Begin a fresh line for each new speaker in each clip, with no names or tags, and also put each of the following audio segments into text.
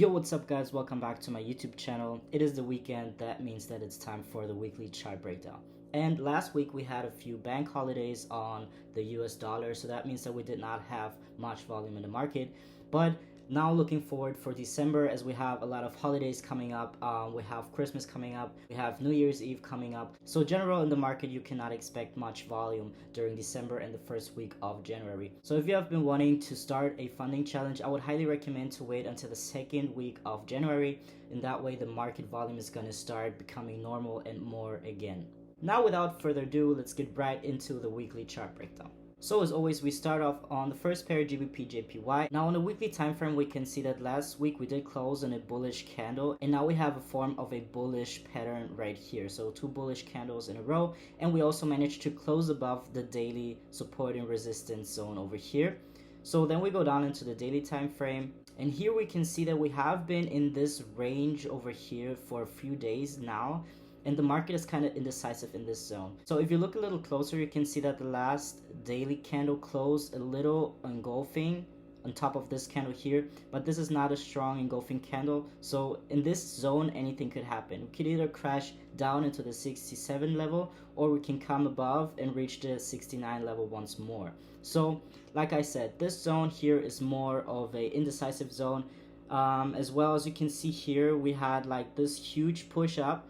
Yo, what's up guys, welcome back to my YouTube channel. It is the weekend, that means that it's time for the weekly chart breakdown. And last week we had a few bank holidays on the US dollar, so that means that we did not have much volume in the market. But now looking forward for December, as we have a lot of holidays coming up. We have Christmas coming up, we have New Year's Eve coming up. So general in the market, you cannot expect much volume during December and the first week of January. So if you have been wanting to start a funding challenge, I would highly recommend to wait until the second week of January. In that way, the market volume is going to start becoming normal and more again. Now without further ado, let's get right into the weekly chart breakdown. So as always, we start off on the first pair, GBPJPY. Now on the weekly time frame, we can see that last week we did close on a bullish candle, and now we have a form of a bullish pattern right here. So two bullish candles in a row, and we also managed to close above the daily support and resistance zone over here. So then we go down into the daily time frame, and here we can see that we have been in this range over here for a few days now. And the market is kind of indecisive in this zone. So if you look a little closer, you can see that the last daily candle closed a little engulfing on top of this candle here, but this is not a strong engulfing candle. So in this zone, anything could happen. We could either crash down into the 67 level, or we can come above and reach the 69 level once more. So like I said, this zone here is more of a indecisive zone. As well, as you can see here, we had like this huge push up,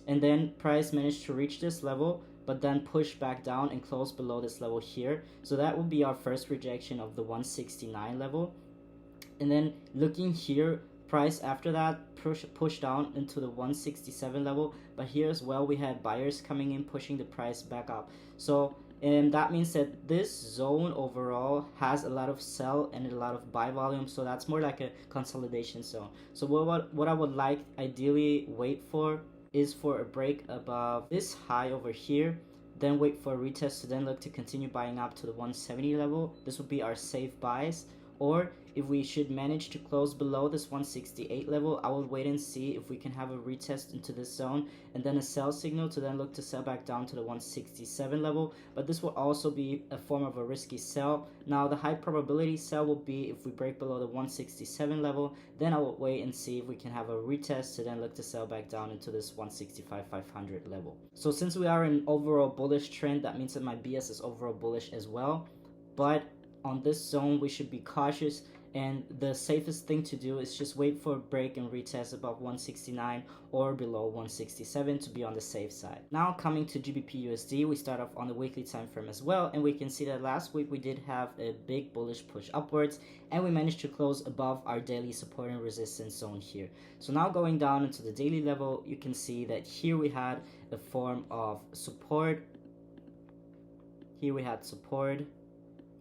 and then price managed to reach this level, but then push back down and close below this level here. So that would be our first rejection of the 169 level. And then looking here, price after that push down into the 167 level, but here as well we had buyers coming in, pushing the price back up. So that means that this zone overall has a lot of sell and a lot of buy volume, so that's more like a consolidation zone. So what I would like ideally wait for is for a break above this high over here, then wait for a retest to then look to continue buying up to the 170 level. This would be our safe buys. Or if we should manage to close below this 168 level, I will wait and see if we can have a retest into this zone and then a sell signal to then look to sell back down to the 167 level. But this will also be a form of a risky sell. Now the high probability sell will be if we break below the 167 level, then I will wait and see if we can have a retest to then look to sell back down into this 165-500 level. So since we are in overall bullish trend, that means that my BS is overall bullish as well. But on this zone, we should be cautious, and the safest thing to do is just wait for a break and retest above 169 or below 167 to be on the safe side. Now coming to GBPUSD, we start off on the weekly time frame as well, and we can see that last week we did have a big bullish push upwards, and we managed to close above our daily support and resistance zone here. So now going down into the daily level, you can see that here we had a form of support. Here we had support,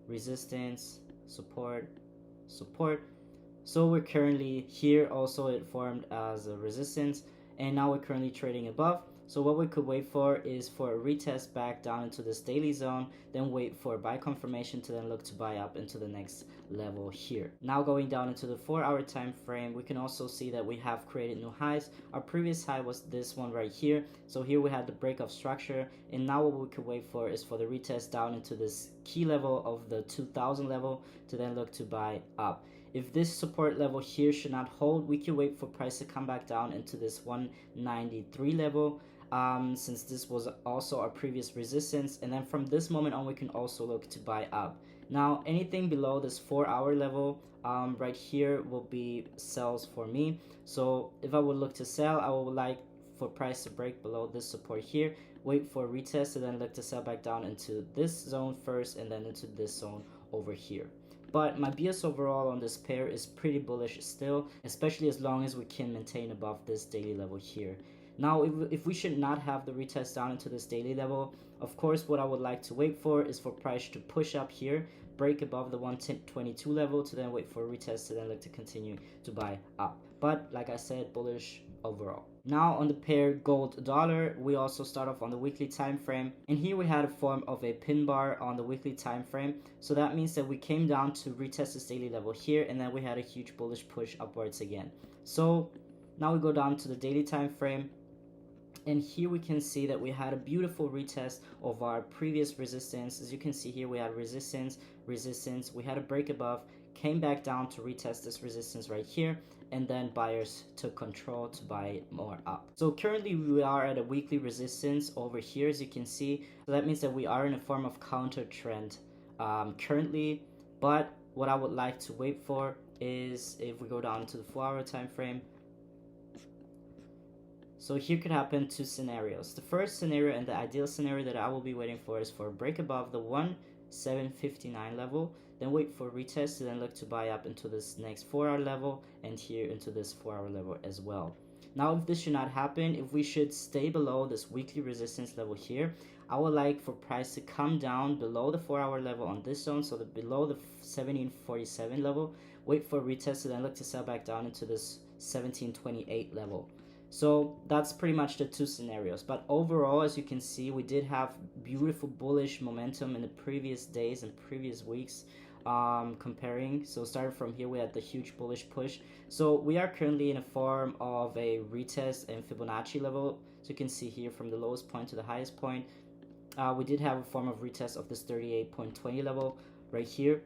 resistance, support, support. So we're currently here, also it formed as a resistance, and now we're currently trading above. So what we could wait for is for a retest back down into this daily zone, then wait for a buy confirmation to then look to buy up into the next level here. Now going down into the 4-hour time frame, we can also see that we have created new highs. Our previous high was this one right here. So here we had the break of structure, and now what we could wait for is for the retest down into this key level of the 2000 level to then look to buy up. If this support level here should not hold, we can wait for price to come back down into this 193 level, since this was also our previous resistance, and then from this moment on we can also look to buy up. Now anything below this 4-hour level right here will be sells for me. So if I would look to sell, I would like for price to break below this support here, wait for a retest, and then look to sell back down into this zone first and then into this zone over here. But my BS overall on this pair is pretty bullish still, especially as long as we can maintain above this daily level here. Now if we should not have the retest down into this daily level, of course what I would like to wait for is for price to push up here, break above the 122 level to then wait for a retest to then look to continue to buy up. But like I said, bullish overall. Now on the pair gold dollar, we also start off on the weekly time frame, and here we had a form of a pin bar on the weekly time frame. So that means that we came down to retest this daily level here, and then we had a huge bullish push upwards again. So now we go down to the daily time frame, and here we can see that we had a beautiful retest of our previous resistance. As you can see here, we had resistance, we had a break above, came back down to retest this resistance right here, and then buyers took control to buy it more up. So currently we are at a weekly resistance over here, as you can see. So that means that we are in a form of counter trend currently, but what I would like to wait for is if we go down to the 4-hour time frame. So here could happen two scenarios. The first scenario and the ideal scenario that I will be waiting for is for a break above the 1759 level, then wait for retest, and then look to buy up into this next 4-hour level and here into this 4-hour level as well. Now, if this should not happen, if we should stay below this weekly resistance level here, I would like for price to come down below the 4-hour level on this zone, so below the 1747 level, wait for retest, and then look to sell back down into this 1728 level. So that's pretty much the two scenarios. But overall, as you can see, we did have beautiful bullish momentum in the previous days and previous weeks comparing. So starting from here, we had the huge bullish push. So we are currently in a form of a retest and Fibonacci level. So you can see here from the lowest point to the highest point, we did have a form of retest of this 38.20 level right here.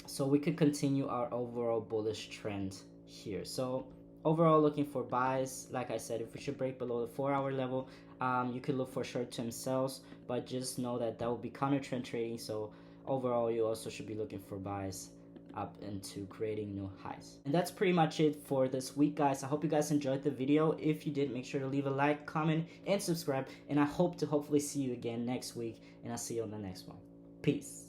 So we could continue our overall bullish trend here. So overall, looking for buys. Like I said, if we should break below the 4-hour level, you could look for short-term sells, but just know that will be counter trend trading. So overall, you also should be looking for buys up into creating new highs. And that's pretty much it for this week, guys. I hope you guys enjoyed the video. If you did, make sure to leave a like, comment, and subscribe. And I hope to hopefully see you again next week, and I'll see you on the next one. Peace.